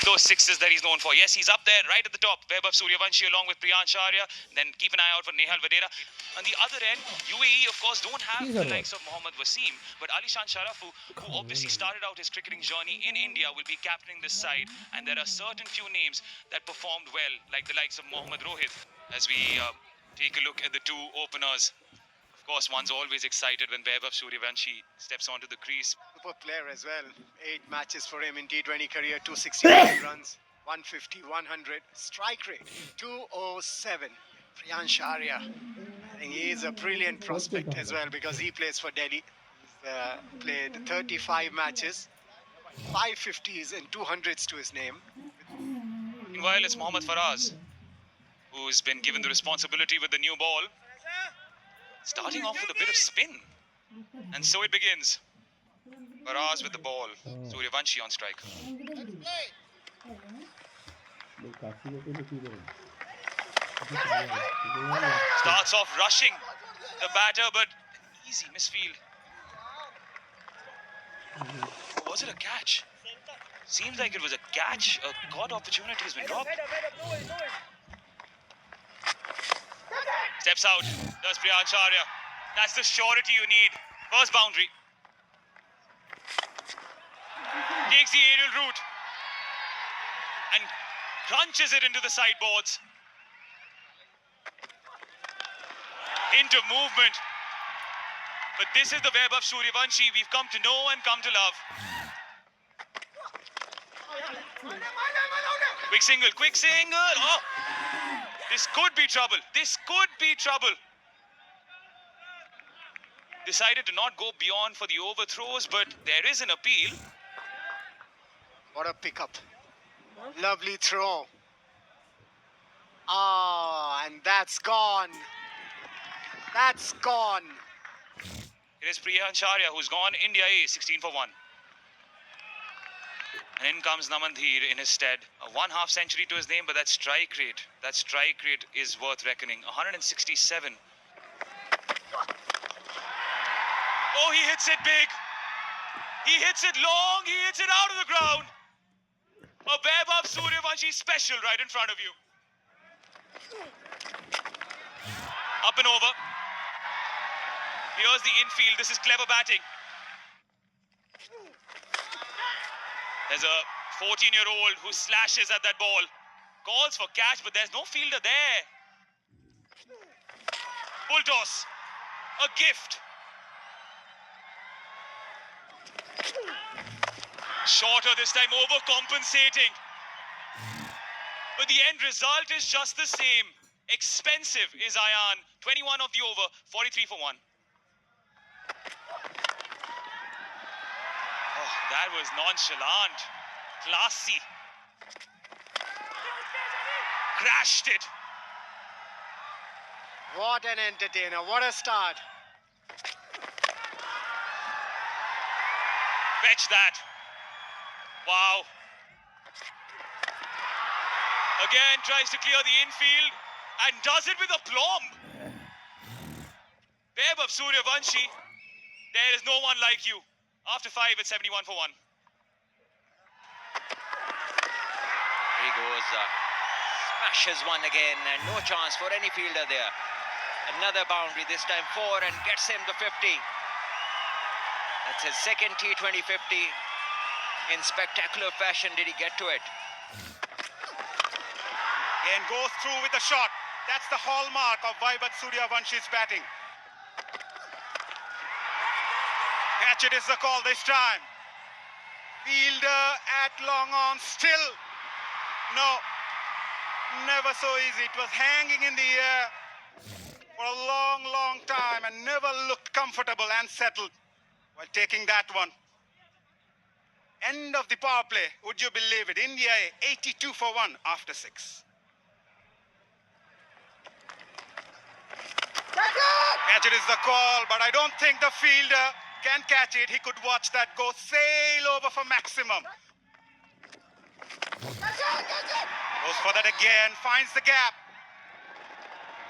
those sixes that he's known for. Yes, he's up there right at the top. Vaibhav Suryavanshi along with Priyansh Arya. Then keep an eye out for Nehal Vadera. On the other end, UAE, of course, don't have the likes of Mohammad Wasim, but Alishan Sharafu, who obviously started out his cricketing journey in India, will be captaining this side. And there are certain few names that performed well, like the likes of Mohammad Rohit. As we take a look at the two openers. Of course, one's always excited when Vaibhav Suryavanshi steps onto the crease. Super player as well. 8 matches for him in T20 career, 269 runs, 150, 100. Strike rate, 207. Priyansh Arya, I think he is a brilliant prospect as well because he plays for Delhi. He's played 35 matches, 550s and 200s to his name. Meanwhile, it's Mohammad Faraz, who's been given the responsibility with the new ball. Starting off with a bit of spin. And so it begins. Faraz with the ball. Suryavanshi on strike. Starts off rushing the batter, but easy misfield. Was it a catch? Seems like it was a catch. A caught opportunity has been dropped. Steps out. Does Priyansh Arya. That's the surety you need. First boundary. Takes the aerial route. And crunches it into the sideboards. Hint of movement. But this is the Vaibhav Suryavanshi we've come to know and come to love. Quick single, quick single. Oh, this could be trouble. This could be trouble. Decided to not go beyond for the overthrows, but there is an appeal. What a pickup. Lovely throw. Ah, and that's gone. That's gone. It is Priyansh Arya who's gone. India A, 16 for 1. And in comes Namandhir in his stead. A one-half century to his name, but that strike rate is worth reckoning. 167. Oh, he hits it big. He hits it long. He hits it out of the ground. A Vaibhav Suryavanshi special right in front of you. Up and over. Here's the infield. This is clever batting. There's a 14-year-old who slashes at that ball. Calls for catch, but there's no fielder there. Full toss. A gift. Shorter this time, overcompensating. But the end result is just the same. Expensive is Ayan. 21 of the over, 43 for 1. Oh, that was nonchalant. Classy. Crashed it. What an entertainer. What a start. Fetch that. Wow. Again tries to clear the infield and does it with aplomb. Vaibhav Suryavanshi, there is no one like you. After 5, it's 71 for 1. Here he goes. Smashes one again and no chance for any fielder there. Another boundary, this time 4, and gets him the 50. That's his second T20 50. In spectacular fashion did he get to it. And goes through with a shot. That's the hallmark of Vaibhav Suryavanshi's batting. Catch it is the call this time. Fielder at long on, still. No, never so easy. It was hanging in the air for a long, long time and never looked comfortable and settled while taking that one. End of the power play. Would you believe it? India 82 for 1 after 6. Catch it is the call, but I don't think the fielder can catch it. He could watch that go sail over for maximum. Goes for that again, finds the gap.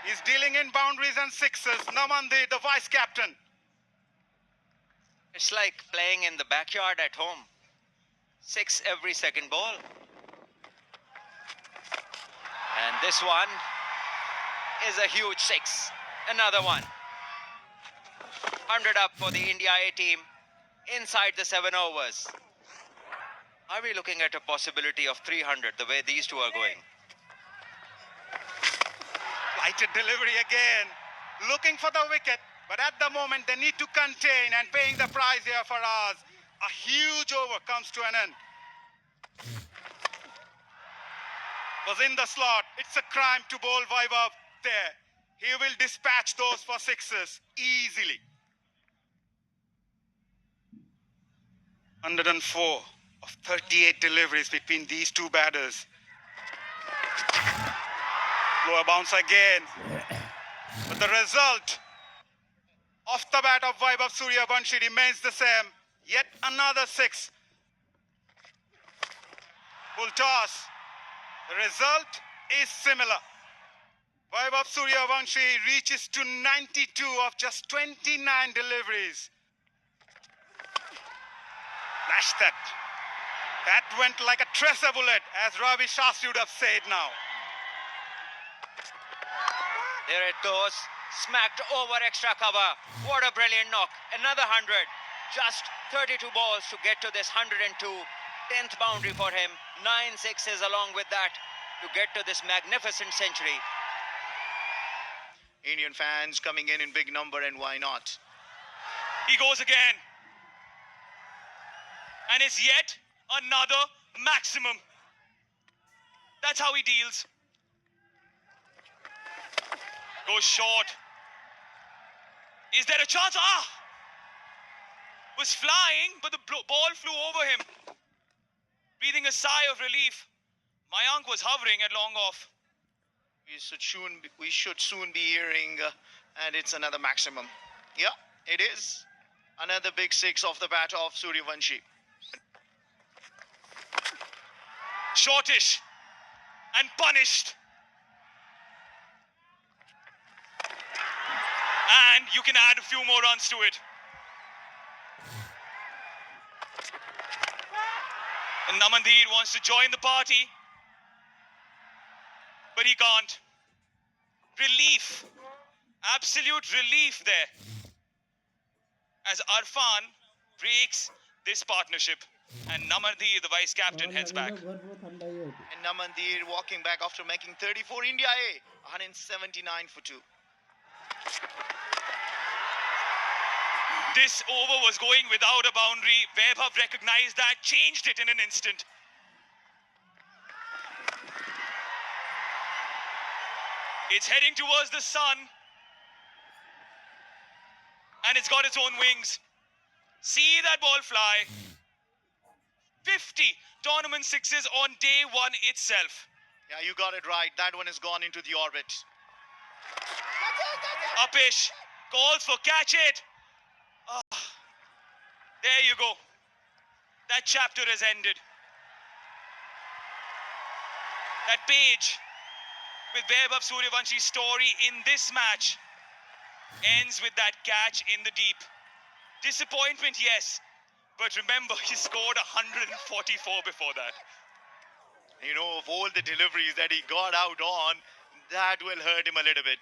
He's dealing in boundaries and sixes. Namandhir, the vice captain. It's like playing in the backyard at home. 6 every second ball. And this one is a huge six. Another one. 100 up for the India A team inside the 7 overs. Are we looking at a possibility of 300 the way these two are going? Lighted delivery again. Looking for the wicket. But at the moment, they need to contain, and paying the price here for us. A huge over comes to an end. Was in the slot. It's a crime to bowl Vaibhav there. He will dispatch those for sixes easily. 104 of 38 deliveries between these two batters. Lower bounce again. But the result off the bat of Vaibhav Suryavanshi remains the same. Yet another six. Full toss. The result is similar. Vaibhav Suryavanshi reaches to 92 of just 29 deliveries. Flash that. That went like a tracer bullet, as Ravi Shastri would have said now. There it goes. Smacked over extra cover. What a brilliant knock. Another 100. Just 32 balls to get to this 102. 10th boundary for him. 9 sixes along with that to get to this magnificent century. Indian fans coming in big number, and why not? He goes again. And it's yet another maximum. That's how he deals. Goes short. Is there a chance? Was flying, but the ball flew over him. Breathing a sigh of relief. Mayank was hovering at long off. We should soon be hearing, and it's another maximum. Yeah, it is. Another big six off the bat of Suryavanshi. Shortish and punished. And you can add a few more runs to it. And Namandeer wants to join the party, but he can't. Relief, absolute relief there, as Arfan breaks this partnership, and Namandeer, the vice captain, heads back. And Namandeer walking back after making 34. India A, 179 for 2. This over was going without a boundary. Vaibhav recognized that, changed it in an instant. It's heading towards the sun. And it's got its own wings. See that ball fly. 50 tournament sixes on day one itself. Yeah, you got it right. That one has gone into the orbit. Upish calls for catch it. There you go. That chapter has ended. That page with Vaibhav Suryavanshi's story in this match ends with that catch in the deep. Disappointment, yes, but remember, he scored 144 before that. You know, of all the deliveries that he got out on, that will hurt him a little bit.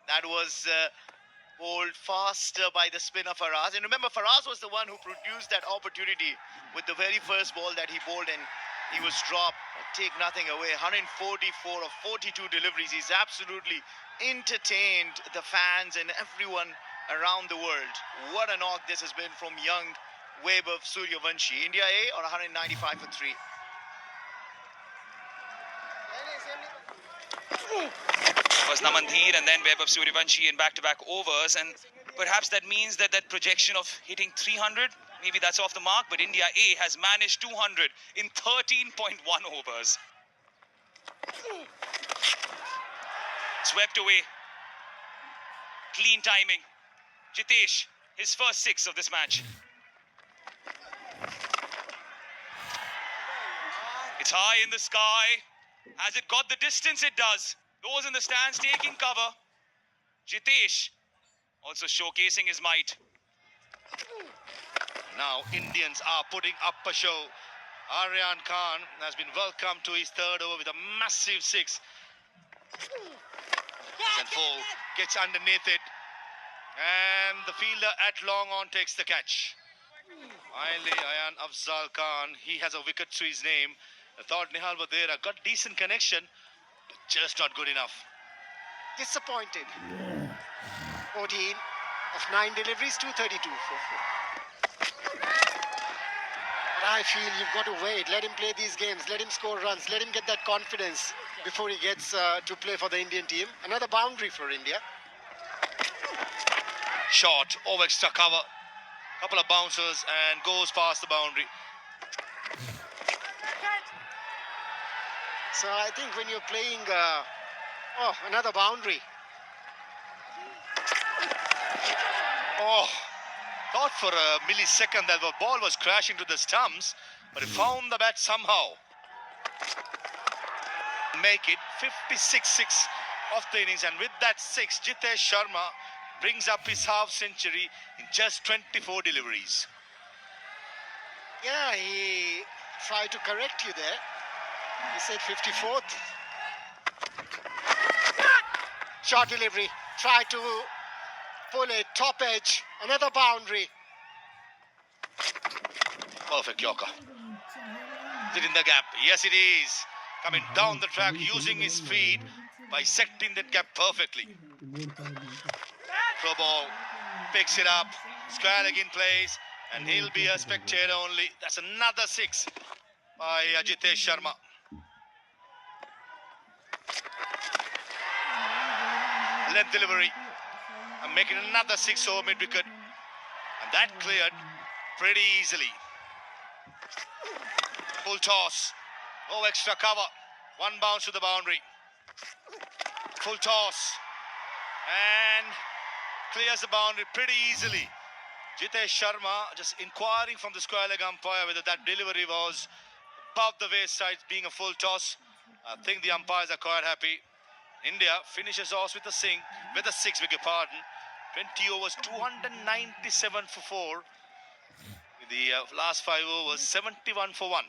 That was bowled faster by the spinner Faraz. And remember, Faraz was the one who produced that opportunity with the very first ball that he bowled, and he was dropped. Take nothing away. 144 of 42 deliveries. He's absolutely entertained the fans and everyone around the world. What a knock this has been from young Vaibhav Suryavanshi. India A on 195 for 3. Was Namandeer and then Vaibhav Suryavanshi in back-to-back overs, and perhaps that means that that projection of hitting 300, maybe that's off the mark, but India A has managed 200 in 13.1 overs. Swept away. Clean timing. Jitesh, his first six of this match. It's high in the sky. Has it got the distance? It does. Those in the stands taking cover. Jitesh also showcasing his might. Now Indians are putting up a show. Aryan Khan has been welcomed to his third over with a massive six. And Fall gets underneath it. And the fielder at long on takes the catch. Finally, Ayan Afzal Khan, he has a wicket to his name. I thought Nihal Vadera got decent connection, but just not good enough. Disappointed. 14 of 9 deliveries, 232 for 4. But I feel you've got to wait. Let him play these games. Let him score runs. Let him get that confidence before he gets to play for the Indian team. Another boundary for India. Shot, over extra cover. Couple of bouncers and goes past the boundary. So I think when you're playing... another boundary. Oh, thought for a millisecond that the ball was crashing to the stumps, but he found the bat somehow. Make it 56-6 of the innings, and with that 6, Jitesh Sharma brings up his half century in just 24 deliveries. Yeah, he tried to correct you there. He said 54th. Short delivery. Tried to pull it. Top edge. Another boundary. Perfect Yorker. Is it in the gap? Yes, it is. Coming down the track, using his feet, bisecting that gap perfectly. Throw ball. Picks it up. Square leg in place. And he'll be a spectator only. That's another 6 by Jitesh Sharma. Length delivery. And making another 6 over mid-wicket. And that cleared pretty easily. Full toss. No extra cover. One bounce to the boundary. Full toss. And clears the boundary pretty easily. Jitesh Sharma just inquiring from the square leg umpire whether that delivery was above the waist side, being a full toss. I think the umpires are quite happy. India finishes off with a 6, beg your pardon. 20 overs, 297 for 4. The last 5 overs, 71 for 1.